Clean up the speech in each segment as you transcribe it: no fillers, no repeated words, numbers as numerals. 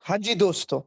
हाँ जी दोस्तों,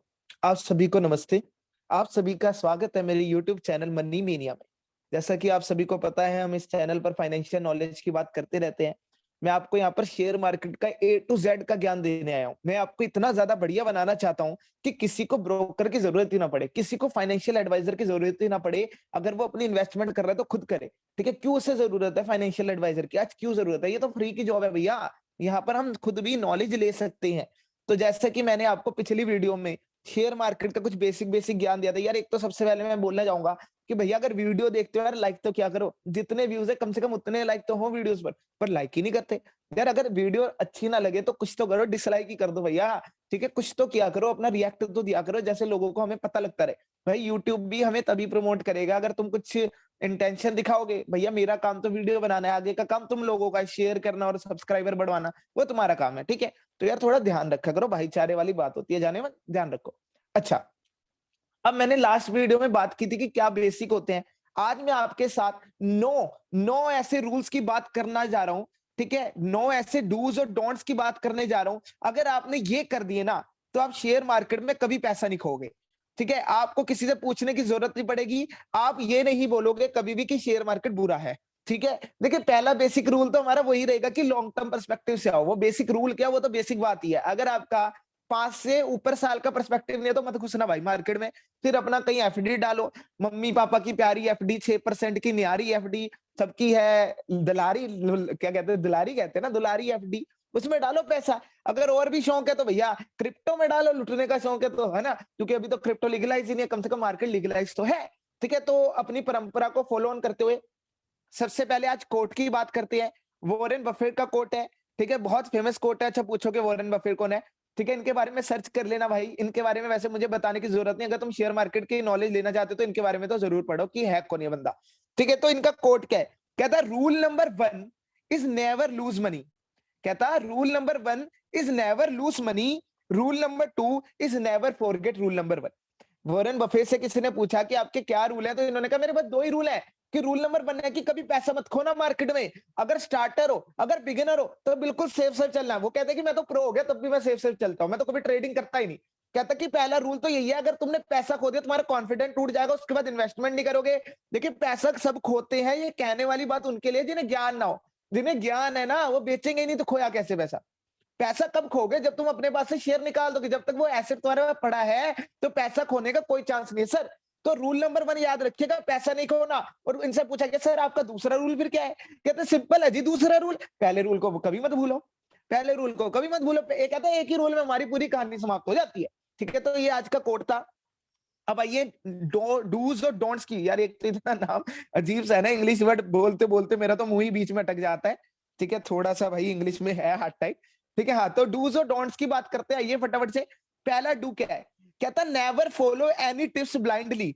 आप सभी को नमस्ते। आप सभी का स्वागत है मेरे यूट्यूब चैनल मनी मेनिया में। जैसा कि आप सभी को पता है हम इस चैनल पर फाइनेंशियल नॉलेज की बात करते रहते हैं। मैं आपको यहाँ पर शेयर मार्केट का ए टू ज़ेड का ज्ञान देने आया हूँ। मैं आपको इतना ज़्यादा बढ़िया बनाना चाहता हूँ कि किसी को ब्रोकर की ज़रूरत ही ना पड़े, किसी को फाइनेंशियल एडवाइज़र की ज़रूरत ही ना पड़े। अगर वो अपनी इन्वेस्टमेंट कर रहा है तो खुद करे, ठीक है? क्यों उसे ज़रूरत है फाइनेंशियल एडवाइज़र की? आज क्यों ज़रूरत है? ये तो फ्री की जॉब है भैया। यहाँ पर हम खुद भी नॉलेज ले सकते हैं। तो जैसा कि मैंने आपको पिछली वीडियो में शेयर मार्केट का कुछ बेसिक बेसिक ज्ञान दिया था। यार एक तो सबसे पहले मैं बोलना चाहूँगा कि भैया अगर वीडियो देखते हो यार लाइक तो क्या करो। जितने व्यूज़ है कम से कम उतने लाइक तो हो वीडियोज़ पर लाइक ही नहीं करते। यार अगर वीडियो अच्छी ना लगे तो कुछ तो करो, डिसलाइक ही कर दो भैया, ठीक है? कुछ तो किया करो, अपना रिएक्ट तो दिया करो जैसे लोगों को हमें पता लगता रहे। भाई यूट्यूब भी हमें तभी प्रमोट करेगा अगर तुम कुछ इंटेंशन दिखाओगे। भैया मेरा काम तो वीडियो बनाना है, आगे का काम तुम लोगों का है, शेयर करना और सब्सक्राइबर बढ़वाना, वो तुम्हारा काम है, ठीक है? तो यार थोड़ा ध्यान रखा करो, भाईचारे वाली बात होती है जाने में, ध्यान रखो। अच्छा, अब मैंने लास्ट वीडियो में बात की थी कि क्या बेसिक होते हैं। आज मैं आपके साथ 9 ऐसे रूल्स की बात करना जा रहा हूँ, ठीक है? 9 ऐसे डूज़ और डोंट्स की बात करने जा रहा हूँ। अगर आपने ये कर दिए ना, तो आप शेयर मार्केट में कभी पैसा नहीं खोओगे, ठीक है? आपको किसी से पूछने की ज़रूरत नहीं पड़ेगी। आप ये नहीं बोलोगे कभी भी कि शेयर मार्केट बुरा है, ठीक है? देखिए पहला बेसिक रूल तो हमारा वही रहेगा कि लॉन्ग टर्म पर्सपेक्टिव से आओ। वो बेसिक रूल क्या है, वो तो बेसिक बात ही है। अगर आपका 5 से ऊपर साल का पर्सपेक्टिव नहीं है तो मत घुसना भाई मार्केट में। फिर अपना कहीं एफडी डालो, मम्मी-पापा की प्यारी एफडी 6% की न्यारी एफडी, सबकी है दलारी क्या कहते हैं दुलारी कहते हैं ना, दुलारी एफडी, उसमें डालो पैसा। अगर और भी शौक है तो भैया क्रिप्टो में डालो, लुटने का शौक है तो, है ना? क्योंकि अभी तो क्रिप्टो लीगलाइज़ ही नहीं है, कम से कम मार्केट लीगलाइज़ तो है, ठीक है? तो अपनी परंपरा को फॉलो ऑन करते हुए सबसे पहले आज कोट की बात करते हैं। वॉरेन बफेट का कोट है, ठीक है? बहुत फेमस कोट है। अच्छा पूछोगे वॉरेन बफेट कौन है? ठीक है, इनके बारे में सर्च कर लेना भाई। इनके बारे में वैसे मुझे बताने की ज़रूरत नहीं। अगर तुम शेयर मार्केट की नॉलेज लेना चाहते हो तो इनके बारे में तो ज़रूर पढ़ो कि है कौन ये बंदा। ठीक है, तो इनका कोट क्या है? कहता है rule number 1 is never loose money. कहता है rule number 1 is never loose money, rule number 2 is never forget rule number 1। Warren Buffett से किसी ने पूछा कि आपके क्या रूल है तो इन्होंने कहा मेरे पास 2 ही रूल है कि रूल नंबर 1 है कि कभी पैसा मत खोना मार्केट में। अगर स्टार्टर हो, अगर बिगिनर हो तो बिल्कुल सेफ सेफ चलना है। वो कहते हैं कि मैं तो प्रो हो गया तब भी मैं सेफ सेफ चलता हूँ। मैं तो कभी ट्रेडिंग करता ही नहीं। कहता कि पहला रूल तो यही है अगर तुमने पैसा खो दिया तुम्हारा कॉन्फिडेंस टूट जाएगा उसके बाद इन्वेस्टमेंट नहीं करोगे। देखिए पैसा सब खोते हैं ये कहने वाली बात उनके लिए जिन्हें ज्ञान ना हो। जिन्हें ज्ञान है ना वो बेचेंगे ही नहीं तो खोया कैसे पैसा? पैसा कब खोगे जब तुम अपने पास से शेयर निकाल दोगे। जब तक वो एसेट तुम्हारे पास पड़ा है तो पैसा खोने का कोई चांस नहीं है सर। तो रूल नंबर 1 याद रखिएगा पैसा नहीं खोना। और इनसे पूछा गया सर आपका दूसरा रूल फिर क्या है? कहते सिंपल है जी दूसरा रूल। पहले रूल को कभी मत भूलो। पहले रूल को कभी मत भूलो। ये कहता है एक ही रूल में हमारी पूरी कहानी समाप्त हो जाती है। ठीक है, तो ये आज का कोट था। अब आइए डूज और डोंट्स की। यार एक तो इतना नाम अजीब सा है ना, इंग्लिश वर्ड बोलते बोलते मेरा तो मुंह ही बीच में अटक जाता है। ठीक है, थोड़ा सा भाई इंग्लिश में है हार्ड टाइप। ठीक है, हाँ तो डूज और डोंट्स की बात करते हैं आइए फटाफट से। पहला डू क्या है? कहता never follow any tips blindly.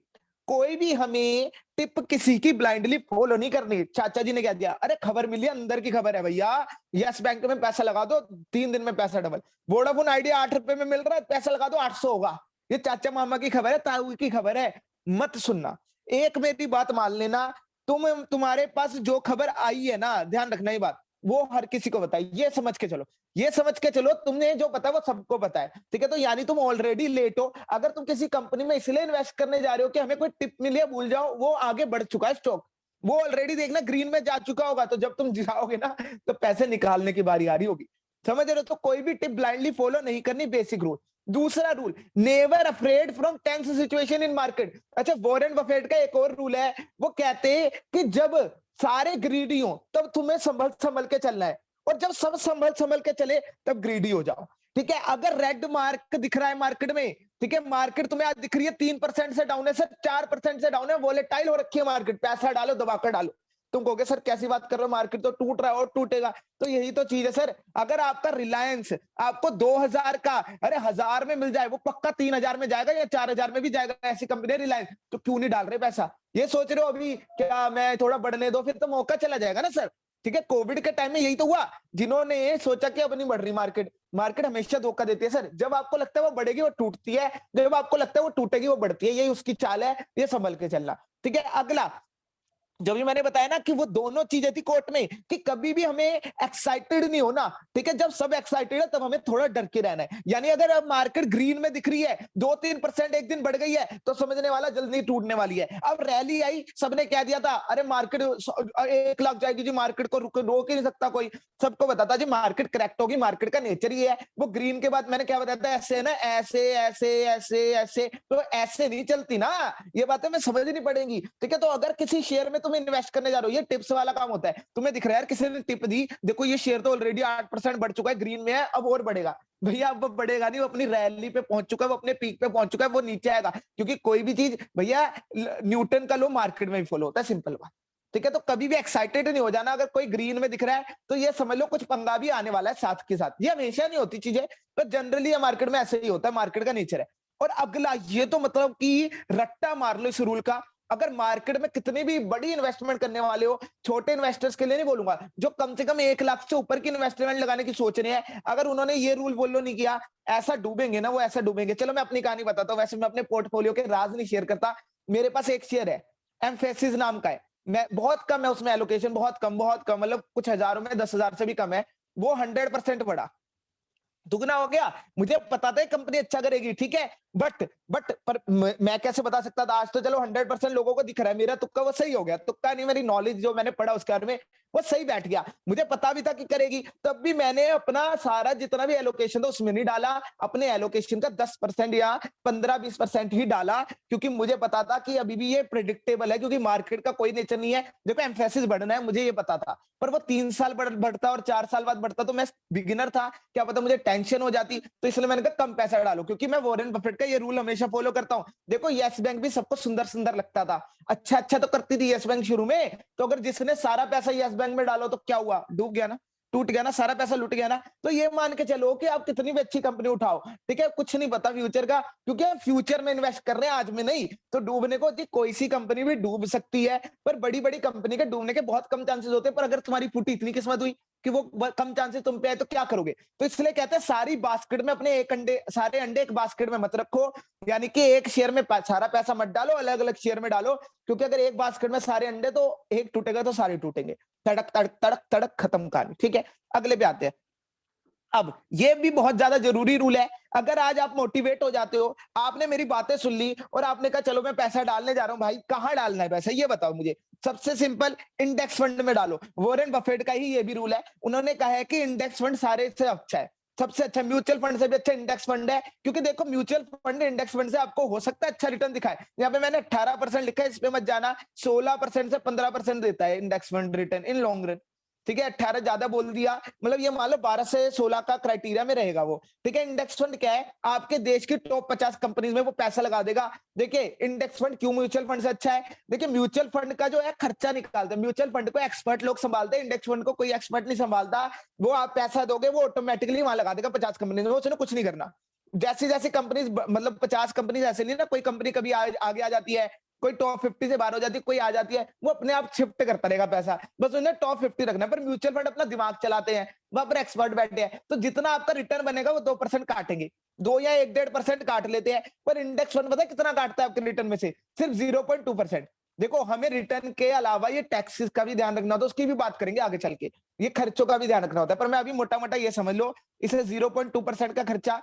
कोई भी हमें टिप किसी की ब्लाइंडली फॉलो नहीं करनी। चाचा जी ने क्या दिया? अरे खबर मिली अंदर की खबर है भैया, यस बैंक में पैसा लगा दो 3 दिन में पैसा डबल। वोडाफोन आइडिया 8 रुपए में मिल रहा है, पैसा लगा दो 800 होगा। ये चाचा मामा की खबर है, ताऊ की खबर है, मत सुनना। एक मेरी बात मान लेना, तुम्हारे पास जो खबर आई है ना, ध्यान रखना ये बात, वो हर किसी को बताई। ये समझ के चलो, ये समझ के चलो तुमने जो पता वो सबको पता है। ठीक है, तो यानी तुम ऑलरेडी लेट हो। अगर तुम किसी कंपनी में इसलिए इन्वेस्ट करने जा रहे हो कि हमें कोई टिप मिली है, भूल जाओ, वो आगे बढ़ चुका है स्टॉक। वो ऑलरेडी देखना ग्रीन में जा चुका होगा, तो जब तुम जाओगे ना तो पैसे निकालने की बारी आ रही होगी। समझ रहे हो? तो कोई भी टिप ब्लाइंडली फॉलो नहीं करनी, बेसिक रूल। दूसरा rule, never afraid from tense situation in market. अच्छा वॉरेन बफेट का एक और रूल है, वो कहते हैं कि जब सारे ग्रीडी हो तब तुम्हें संभल संभल के चलना है, और जब सब संभल संभल के चले तब ग्रीडी हो जाओ। ठीक है, अगर रेड मार्क दिख रहा है मार्केट में, ठीक है, मार्केट तुम्हें आज दिख रही है 3% से डाउन है सर, 4% से डाउन है, वोलेटाइल हो रखी है मार्केट, पैसा डालो दबाकर डालो। तुम कहोगे सर कैसी बात कर रहे हो, मार्केट तो टूट रहा है और टूटेगा। तो यही तो चीज है सर। अगर आपका रिलायंस आपको 2000 का, अरे 1000 में मिल जाए, वो पक्का 3000 में जाएगा या 4000 में भी जाएगा। ऐसी कंपनी है रिलायंस, तो क्यों नहीं डाल रहे पैसा? ये सोच रहे हो अभी क्या मैं थोड़ा बढ़ने दो, फिर तो मौका चला जाएगा ना सर। ठीक है, कोविड के टाइम में यही तो हुआ। जिन्होंने सोचा कि अब नहीं बढ़ रही मार्केट, मार्केट हमेशा धोखा देती है सर। जब आपको लगता है वो बढ़ेगी वो टूटती है, जब आपको लगता है वो टूटेगी वो बढ़ती है। यही उसकी चाल है, ये संभल के चलना। ठीक है, अगला जो भी मैंने बताया ना कि वो दोनों चीजें थी कोर्ट में कि कभी भी हमें एक्साइटेड नहीं होना, ठीक है। जब सब एक्साइटेड है तब हमें थोड़ा डर के रहना है। यानी अगर अब मार्केट ग्रीन में दिख रही है, 2-3% एक दिन बढ़ गई है, तो समझने वाला जल्दी टूटने वाली है। अब रैली आई, सबने कह दिया था अरे मार्केट 1 लाख जाएगी जी, मार्केट को रोक ही नहीं सकता कोई। सबको बताता जी मार्केट करेक्ट होगी, मार्केट का नेचर ये है। वो ग्रीन के बाद मैंने क्या बताया था, ऐसे है ना, ऐसे ऐसे ऐसे ऐसे, तो ऐसे नहीं चलती ना, ये बातें हमें समझनी पड़ेंगी, ठीक है। तो अगर किसी शेयर में तुम इन्वेस्ट करने जा रहे हो, ये टिप्स वाला काम होता है। तुम्हें दिख रहा है यार किसी ने टिप दी, देखो ये शेयर तो ऑलरेडी 8% बढ़ चुका है, ग्रीन में है, अब और बढ़ेगा। भैया अब बढ़ेगा नहीं, वो अपनी रैली पे पहुंच चुका है, वो अपने पीक पे पहुंच चुका है, वो नीचे आएगा। क्योंकि कोई भी चीज भैया न्यूटन का लो मार्केट में भी फॉलो होता है, सिंपल बात, ठीक है। तो कभी भी एक्साइटेड नहीं हो जाना, अगर कोई ग्रीन में दिख रहा है तो ये समझ लो कुछ पंगा भी आने वाला है साथ के साथ। ये हमेशा नहीं होती चीजें, पर जनरली मार्केट में ऐसे ही होता है, मार्केट का नेचर है। और अगला ये तो मतलब कि रट्टा मार लो इस रूल का। अगर मार्केट में कितनी भी बड़ी इन्वेस्टमेंट करने वाले हो, छोटे इन्वेस्टर्स के लिए नहीं बोलूंगा, जो कम से कम 1 लाख से ऊपर की इन्वेस्टमेंट लगाने की सोच रहे हैं, अगर उन्होंने ये रूल फॉलो नहीं किया, ऐसा डूबेंगे ना, वो ऐसा डूबेंगे। चलो मैं अपनी कहानी बताता हूँ, वैसे मैं अपने पोर्टफोलियो के राज नहीं शेयर करता। मेरे पास एक शेयर है, एम्फेसिस नाम का है, मैं बहुत कम है उसमें एलोकेशन, बहुत कम, मतलब कुछ हजारों में 10,000 से भी कम है। वो 100% बढ़ा, दुगना हो गया। मुझे पता था कंपनी अच्छा करेगी, ठीक है। बट पर मैं कैसे बता सकता था? आज तो चलो 100% लोगों को दिख रहा है, मेरा तुक्का वो सही हो गया, तुक्का नहीं, मेरी नॉलेज जो मैंने पढ़ा उसके बारे में वो सही बैठ गया। मुझे पता भी था कि करेगी, तब भी मैंने अपना सारा जितना भी एलोकेशन था उसमें नहीं डाला, अपने एलोकेशन का 10% या 15-20% ही डाला, क्योंकि मुझे पता था कि अभी भी ये प्रिडिक्टेबल है, क्योंकि मार्केट का कोई नेचर नहीं है। देखो एम्फेसिस बढ़ना है, मुझे ये पता था, पर वो 3 साल बढ़ता और 4 साल बाद बढ़ता, तो मैं बिगिनर था, क्या पता मुझे टेंशन हो जाती, तो इसलिए मैंने कहा कम पैसा डालो। क्योंकि मैं वॉरेन बफेट का ये रूल हमेशा फॉलो करता हूं। देखो यस बैंक भी सबको सुंदर सुंदर लगता था, अच्छा अच्छा तो करती थी यस बैंक शुरू में, तो अगर जिसने सारा पैसा यस बैंक में डालो तो क्या हुआ, डूब गया ना, टूट गया ना, सारा पैसा लुट गया ना। तो ये मान के चलो कि आप कितनी भी अच्छी कंपनी उठाओ, ठीक है, कुछ नहीं पता फ्यूचर का, क्योंकि आप फ्यूचर में इन्वेस्ट कर रहे हैं, आज में नहीं। तो डूबने को जी कोई सी कंपनी भी डूब सकती है, पर बड़ी बड़ी कंपनी के डूबने के बहुत कम चांसेस होते हैं। पर अगर तुम्हारी फूटी इतनी किस्मत हुई कि वो कम चांसेस तुम पे आए, तो क्या करोगे? तो इसलिए कहते हैं सारी बास्केट में अपने एक अंडे, सारे अंडे एक बास्केट में मत रखो, यानी कि एक शेयर में सारा पैसा मत डालो, अलग अलग शेयर में डालो। क्योंकि अगर एक बास्केट में सारे अंडे, तो एक टूटेगा तो सारे टूटेंगे, तड़क तड़क तड़क तड़क, खत्म कहानी, ठीक है। अगले पे आते हैं। अब ये भी बहुत ज्यादा जरूरी रूल है। अगर आज आप मोटिवेट हो जाते हो, आपने मेरी बातें सुन ली और आपने कहा चलो मैं पैसा डालने जा रहा हूं, भाई कहां डालना है पैसा, ये बताओ मुझे। सबसे सिंपल, इंडेक्स फंड में डालो। वॉरेन बफेट का ही ये भी रूल है, उन्होंने कहा है कि इंडेक्स फंड सारे से अच्छा है, सबसे अच्छा, म्यूचुअल फंड से भी अच्छा इंडेक्स फंड है। क्योंकि देखो म्यूचुअल फंड इंडेक्स फंड से आपको हो सकता है अच्छा रिटर्न दिखाए, यहाँ पे मैंने 18% लिखा है, इस पे मत जाना, 16% से 15% देता है index fund return in long run, ठीक है। 18 ज्यादा बोल दिया, मतलब ये मान लो 12 से 16 का क्राइटेरिया में रहेगा वो, ठीक है। इंडेक्स फंड क्या है, आपके देश की टॉप 50 कंपनीज में वो पैसा लगा देगा। देखिए इंडेक्स फंड क्यों म्यूचुअल फंड से अच्छा है, देखिए म्यूचुअल फंड का जो है खर्चा निकालते हैं, म्यूचुअल फंड को एक्सपर्ट लोग संभालते हैं, इंडेक्स फंड को कोई एक्सपर्ट नहीं संभालता। वो आप पैसा दोगे, वो ऑटोमेटिकली वहां लगा देगा 50 कंपनी में, उसने कुछ नहीं करना। जैसी जैसी कंपनीज, मतलब 50 कंपनीज ऐसे नहीं ना, कोई कंपनी कभी आगे आ जाती है, कोई टॉप 50 से बाहर हो जाती है, कोई आ जाती है, वो अपने आप शिफ्ट करता रहेगा पैसा, बस उन्हें टॉप 50 रखना है। पर म्यूचुअल फंड अपना दिमाग चलाते हैं, वहां पर एक्सपर्ट बैठे हैं, तो जितना आपका रिटर्न बनेगा वो 2% काटेंगे, 2 या 1-1.5% काट लेते हैं। पर इंडेक्स फंड पता है कितना काटता है आपके रिटर्न में से? सिर्फ 0.2%। देखो हमें रिटर्न के अलावा ये टैक्सेस का भी ध्यान रखना होता है, उसकी भी बात करेंगे आगे चल के, ये खर्चों का भी ध्यान रखना होता है। पर मैं अभी मोटा मोटा ये समझ लो, इसे 0.2% का खर्चा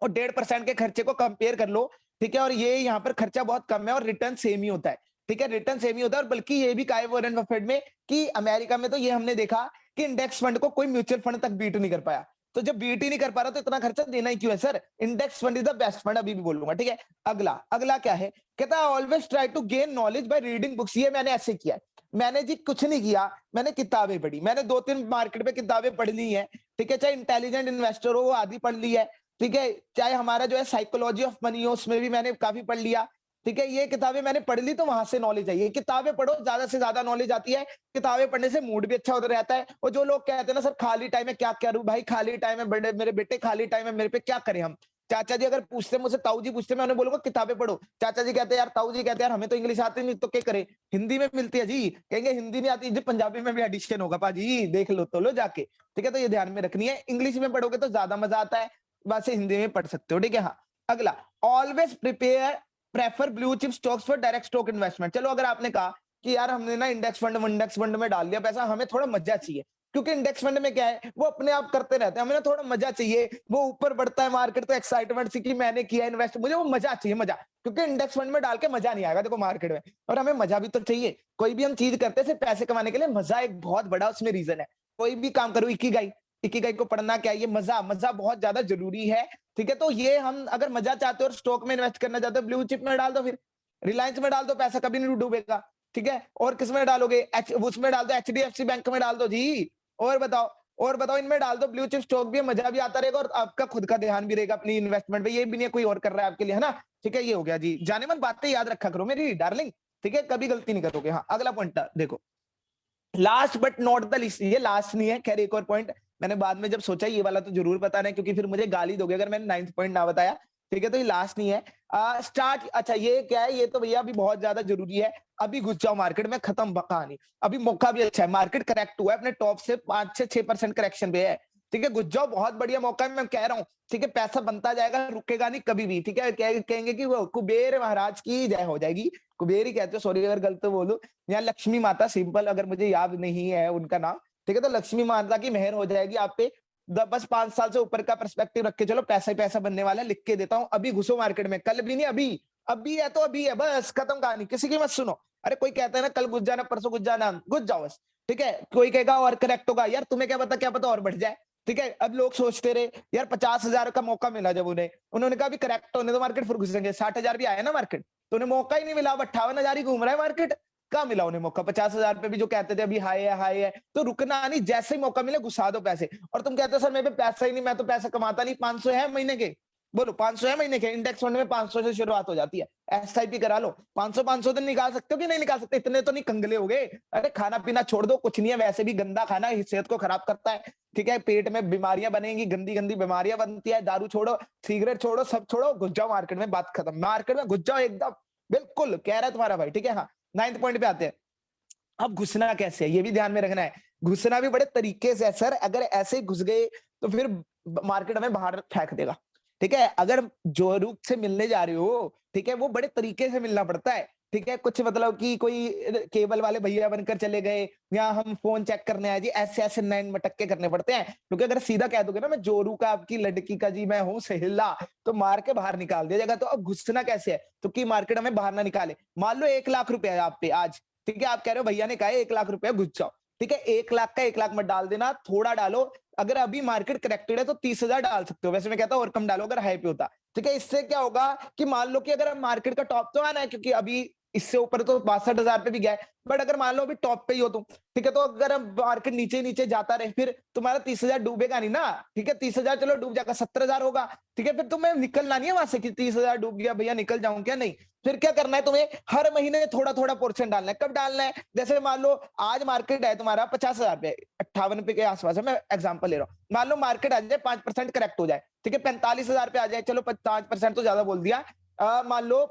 और 1.5% के खर्चे को कंपेयर कर लो, ठीक है। और ये यहाँ पर खर्चा बहुत कम है और रिटर्न सेम ही होता है, ठीक है, रिटर्न सेम ही होता है। और बल्कि ये भी कहा है वॉरेन बफेट में कि अमेरिका में तो ये हमने देखा कि इंडेक्स फंड को कोई म्यूचुअल फंड तक बीट नहीं कर पाया। तो जब बीट ही नहीं कर पा रहा तो इतना खर्चा देना ही क्यों है sir? Index fund is the best fund, अभी भी बोलूंगा, ठीक है। अगला अगला क्या है, कहता है always try to gain knowledge by reading books. ये मैंने ऐसे किया है, मैंने जी कुछ नहीं किया, मैंने किताबें पढ़ी, मैंने 2-3 मार्केट में किताबें पढ़ ली है, ठीक है। चाहे इंटेलिजेंट इन्वेस्टर हो वो आदि पढ़ ली है, ठीक है। चाहे हमारा जो है साइकोलॉजी ऑफ मनी हो, उसमें भी मैंने काफी पढ़ लिया, ठीक है। ये किताबें मैंने पढ़ ली, तो वहां से नॉलेज आई है। किताबें पढ़ो, ज्यादा से ज्यादा नॉलेज आती है, किताबें पढ़ने से मूड भी अच्छा होता रहता है। और जो लोग कहते हैं ना सर खाली टाइम में क्या करूं, भाई खाली टाइम में बड़े मेरे बेटे खाली टाइम में मेरे पे क्या करें हम? चाचा जी अगर पूछते मुझसे, ताऊ जी पूछते, मैं उन्हें बोलूंगा किताबें पढ़ो। चाचा जी कहते हैं यार, ताऊ जी कहते हैं यार हमें तो इंग्लिश आती नहीं, तो क्या करें? हिंदी में मिलती है जी, कहेंगे हिंदी नहीं आती जी, पंजाबी में भी एडिशन होगा पाजी, देख लो तो लो जाके, ठीक है। तो ये ध्यान में रखनी है, इंग्लिश में पढ़ोगे तो ज्यादा मजा आता है, वैसे हिंदी में पढ़ सकते हो, ठीक है। हाँ, अगला, always prepare prefer blue chip stocks for direct stock investment. चलो अगर आपने कहा कि यार हमने ना इंडेक्स फंड में डाल दिया पैसा, हमें थोड़ा मजा चाहिए। क्योंकि इंडेक्स फंड में क्या है, वो अपने आप करते रहते हैं, हमें ना थोड़ा मजा चाहिए, वो ऊपर बढ़ता है मार्केट तो एक्साइटमेंट सी कि मैंने किया इन्वेस्ट, मुझे वो मजा चाहिए, मजा। क्योंकि इंडेक्स फंड में डाल के मजा नहीं आएगा देखो मार्केट में, और हमें मजा भी तो चाहिए। कोई भी हम चीज करते हैं सिर्फ पैसे कमाने के लिए, मजा एक बहुत बड़ा उसमें रीजन है। कोई भी काम करो, इकिगाई, इकिगाई को पढ़ना क्या है, ये मजा, मजा बहुत ज्यादा जरूरी है। ठीक है, तो ये हम अगर मजा चाहते हो और स्टॉक में इन्वेस्ट करना चाहते हो, ब्लू चिप में डाल दो, फिर रिलायंस में डाल दो, पैसा कभी नहीं डूबेगा। ठीक है, और किसमें डालोगे, उसमें डाल दो, एचडीएफसी बैंक में डाल दो जी। और बताओ, और बताओ, इनमें डाल दो ब्लू चिप स्टॉक भी, मजा भी आता रहेगा और आपका खुद का ध्यान भी रहेगा अपनी इन्वेस्टमेंट पे, ये भी नहीं कोई और कर रहा है आपके लिए, है ना। ठीक है, ये हो गया जी, जाने मन बातें याद रखा करो मेरी डार्लिंग। ठीक है, कभी गलती नहीं करोगे। हाँ, अगला पॉइंट देखो, last but not the least, ये लास्ट नहीं है, खैर एक और पॉइंट मैंने बाद में जब सोचा ये वाला तो जरूर बताना है, क्योंकि फिर मुझे गाली दोगे अगर मैंने 9th पॉइंट ना बताया। ठीक है, तो ये लास्ट नहीं है। स्टार्ट, अच्छा ये क्या है, ये तो भैया अभी बहुत ज्यादा जरूरी है। अभी घुस जाओ मार्केट में, खत्म कहानी। अभी मौका भी अच्छा है, मार्केट करेक्ट हुआ है, अपने टॉप से 5 से 6% करेक्शन पे है। ठीक है, घुस जाओ, बहुत बढ़िया मौका है, मैं कह रहा हूँ। ठीक है, पैसा बनता जाएगा, रुकेगा नहीं कभी भी। ठीक है, कहेंगे कि वो कुबेर महाराज की जय हो जाएगी, कुबेर ही कहते हो, सॉरी अगर गलत बोलूं, या लक्ष्मी माता, सिंपल, अगर मुझे याद नहीं है उनका नाम। ठीक है, तो लक्ष्मी माता की मेहर हो जाएगी आप पे। बस 5 साल से ऊपर का पर्सपेक्टिव रख के चलो, पैसा ही पैसा बनने वाला है, लिख के देता हूँ। अभी घुसो मार्केट में, कल भी नहीं, अभी। अभी है तो अभी है, बस खत्म कहानी, किसी की मत सुनो। अरे कोई कहता है ना कल घुस जाना, परसों घुस जाना, घुस जाओ बस। ठीक है, कोई कहेगा और करेक्ट होगा, यार तुम्हें क्या पता और बढ़ जाए। ठीक है, अब लोग सोचते रहे यार 50,000 का मौका मिला, जब उन्होंने कहा अभी करेक्ट होने तो मार्केट, फिर घुसेंगे, 60,000 भी आया ना मार्केट, तो उन्हें मौका ही नहीं मिला, अब 58,000 ही घूम रहा है मार्केट। कहाँ मिला उन्हें मौका, 50,000 पे भी जो कहते थे अभी हाई है, हाई है, तो रुकना नहीं, जैसे ही मौका मिले घुसा दो पैसे। और तुम कहते हो सर मेरे पे पैसा ही नहीं, मैं तो पैसा कमाता नहीं, 500 है महीने के, बोलो 500 है महीने के, इंडेक्स फंड में 500 से शुरुआत हो जाती है, एसआईपी करा लो, 500 तो निकाल सकते हो कि नहीं निकाल सकते, इतने तो नहीं कंगले हो गए। अरे खाना पीना छोड़ दो, कुछ नहीं है, वैसे भी गंदा खाना सेहत को खराब करता है। ठीक है, पेट में बीमारियां बनेंगी, गंदी गंदी बीमारियां बनती है, दारू छोड़ो, सिगरेट छोड़ो, सब छोड़ो, घुस जाओ मार्केट में, बात खत्म, मार्केट में घुस जाओ एकदम, बिल्कुल कह रहा है तुम्हारा भाई। ठीक है, हाँ, 9th पॉइंट पे आते हैं। अब घुसना कैसे है, ये भी ध्यान में रखना है। घुसना भी बड़े तरीके से है सर, अगर ऐसे ही घुस गए तो फिर मार्केट हमें बाहर फेंक देगा। ठीक है, अगर जो रूप से मिलने जा रहे हो, ठीक है, वो बड़े तरीके से मिलना पड़ता है। ठीक है, कुछ मतलब कि कोई केबल वाले भैया बनकर चले गए, या हम फोन चेक करने आए जी, ऐसे ऐसे 9 मटक्के करने पड़ते हैं। क्योंकि अगर सीधा कह दोगे ना मैं जोरू का आपकी लड़की का जी मैं हूँ सहेला, तो मार के बाहर निकाल दिया जाएगा। तो अब घुसना कैसे है, तो कि मार्केट हमें बाहर ना निकाले। मान लो 1 लाख रुपए है आप पे आज, ठीक है, आप कह रहे हो भैया ने कहा 1 लाख रुपया घुस जाओ। ठीक है, 1 लाख का 1 लाख मत डाल देना, थोड़ा डालो। अगर अभी मार्केट करेक्टेड है तो 30,000 डाल सकते हो, वैसे मैं कहता हूँ और कम डालो अगर हाई पे होता। ठीक है, इससे क्या होगा कि मान लो कि अगर मार्केट का टॉप तो आना है, क्योंकि अभी इससे ऊपर तो 62,000 पे भी गया है, बट अगर मान लो अभी टॉप पे ही हो तुम, ठीक है, तो अगर अब मार्केट नीचे नीचे जाता रहे, फिर तुम्हारा 30,000 डूबेगा नहीं ना। ठीक है, 30,000 चलो डूब जाएगा, 70,000 होगा। ठीक है, फिर तुम्हें निकलना नहीं है वहां से कि 30,000 डूब गया भैया निकल जाऊं क्या, नहीं। फिर क्या करना है तुम्हें, हर महीने थोड़ा थोड़ा पोर्शन डालना है। कब डालना है, जैसे मान लो आज मार्केट है तुम्हारा 50,000 पे, 58 पे के आसपास है, मैं एग्जांपल ले रहा हूँ। मान लो मार्केट आ जाए 5% करेक्ट हो जाए, ठीक है, 45,000 पे आ जाए, चलो 5% तो ज्यादा बोल दिया। मान लो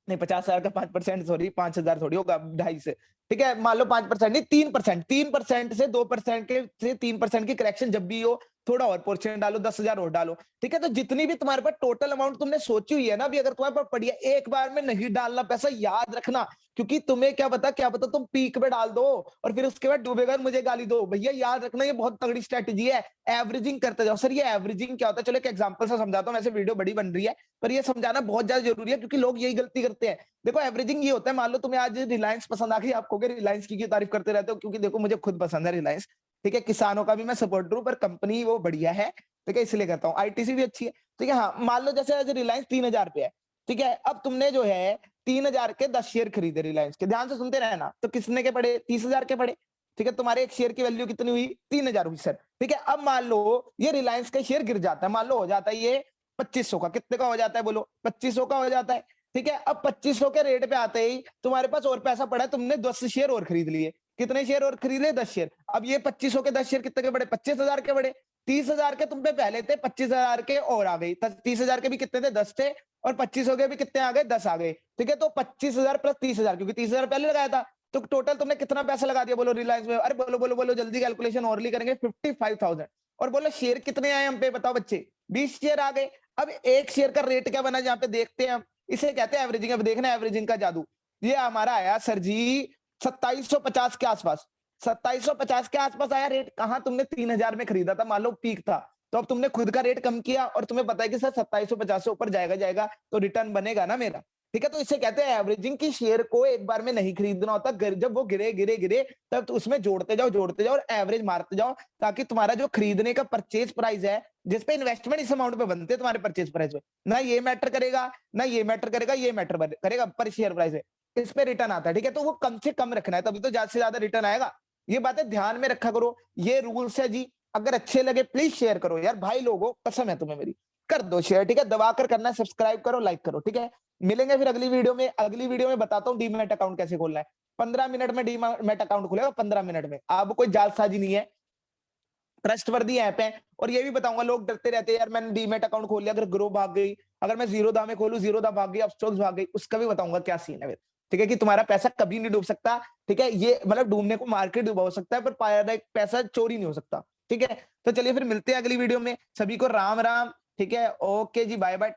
नहीं, 50,000 का 5%, सॉरी 5,000 थोड़ी होगा, 2.5 से। ठीक है, मान लो 5% नहीं, 3%, 3% से 2% के से 3% की करेक्शन जब भी हो, थोड़ा और पोर्शन डालो, 10,000 और डालो। ठीक है, तो जितनी भी तुम्हारे पास टोटल अमाउंट तुमने सोची हुई है ना, अभी अगर तुम्हारे पास पड़ी है, एक बार में नहीं डालना पैसा, याद रखना। क्योंकि तुम्हें क्या पता तुम पीक पे डाल दो और फिर उसके बाद डूबेगा और मुझे गाली दो, भैया याद रखना, ये बहुत तगड़ी स्ट्रेटेजी है। एवरेजिंग करते जाओ। सर ये एवरेजिंग क्या होता है, चलो एक एग्जांपल से समझाता हूँ, वैसे वीडियो बड़ी बन रही है, पर ये समझाना बहुत ज्यादा जरूरी है, क्योंकि लोग यही गलती करते हैं। देखो एवरेजिंग ये होता है, मान लो तुम्हें आज रिलायंस पसंद आ गई, आप कहोगे रिलायंस की तारीफ करते रहते हो, क्योंकि देखो मुझे खुद पसंद है रिलायंस। ठीक है, किसानों का भी मैं सपोर्ट करूं, पर कंपनी वो बढ़िया है। ठीक है, इसलिए करता हूँ, आईटीसी भी अच्छी है। ठीक है, हाँ, मान लो जैसे आज रिलायंस 3,000 पे है। ठीक है, अब तुमने जो है 3,000 के 10 शेयर खरीदे रिलायंस के, ध्यान से सुनते रहना, तो किसने के पड़े, 30,000 के पड़े। ठीक है, तुम्हारे एक शेयर की वैल्यू कितनी हुई, 3,000 हुई सर। ठीक है, अब मान लो ये रिलायंस का शेयर गिर जाता है, मान लो हो जाता है ये 2500 का, कितने का हो जाता है बोलो, 2500 का हो जाता है। ठीक है, अब 2500 के रेट पे आते ही तुम्हारे पास और पैसा पड़ा है, तुमने 10 शेयर और खरीद लिए। कितने शेयर और खरीद लिए, 10 शेयर। अब ये 2500 के 10 शेयर कितने के बड़े, 25,000 के बड़े। 30,000 के तुम पे पहले थे, 25,000 के और आ गए, 30,000 के भी कितने थे, 10 थे, और 2500 के भी कितने आ गए, 10 आ गए। ठीक है, तो 25,000 प्लस 30,000, क्योंकि 30,000 पहले लगाया था, तो टोटल तुमने कितना पैसा लगा दिया बोलो रिलायंस में, अरे बोलो बोलो बोलो जल्दी, कैलकुलेशन और करेंगे, 55,000। और बोलो शेयर कितने आए हम पे, बताओ बच्चे, 20 शेयर आ गए। अब एक शेयर का रेट क्या बना, जहां पे देखते हैं हम, इसे कहते हैं एवरेजिंग। अब देखना एवरेजिंग का जादू, ये हमारा आया सर जी 2750 के आसपास। 2750 के आसपास आया रेट। कहाँ तुमने 3000 में खरीदा था, मान लो पीक था, तो अब तुमने खुद का रेट कम किया और तुम्हें पता है कि सर 2750 से ऊपर जाएगा तो रिटर्न बनेगा ना मेरा। ठीक है, तो इसे कहते हैं एवरेजिंग। की शेयर को एक बार में नहीं खरीदना होता, जब वो गिरे तब तो उसमें जोड़ते जाओ और एवरेज मारते जाओ, ताकि तुम्हारा जो खरीदने का परचेज प्राइस है, जिसपे इन्वेस्टमेंट इस अमाउंट पे बनते हैं तुम्हारे परचेज प्राइस में, ना ये मैटर करेगा, ना ये मैटर करेगा, ये मैटर करेगा पर शेयर प्राइस है। इस पे रिटर्न आता है। ठीक है, तो वो कम से कम रखना है, तभी तो ज्यादा से ज्यादा रिटर्न आएगा। ये बातें ध्यान में रखा करो। ये रूल्स है जी। अगर अच्छे लगे प्लीज शेयर करो यार, भाई लोगों कसम है तुम्हें मेरी, कर दो शेयर। ठीक है, दबा कर करना है, सब्सक्राइब करो, लाइक करो। ठीक है, मिलेंगे फिर अगली वीडियो में। अगली वीडियो में बताता हूँ डीमैट अकाउंट कैसे खोलना है। 15 मिनट में डीमैट अकाउंट खुलेगा, 15 मिनट में। अब कोई जालसाजी नहीं है, ट्रस्टवर्दी ऐप है। और ये भी बताऊंगा, लोग डरते रहते हैं यार मैंने डीमैट अकाउंट खोल लिया, अगर ग्रो भाग गई, अगर मैं जीरोधा में खोलूं जीरोधा भाग गई, अपस्टॉक्स भाग गई, उसका भी बताऊंगा क्या सीन है। ठीक है, कि तुम्हारा पैसा कभी नहीं डूब सकता। ठीक है, ये मतलब डूबने को मार्केट डूबा हो सकता है, पर पैसा चोरी नहीं हो सकता। ठीक है, तो चलिए फिर मिलते हैं अगली वीडियो में। सभी को राम राम। ठीक है, ओके जी, बाय बाय।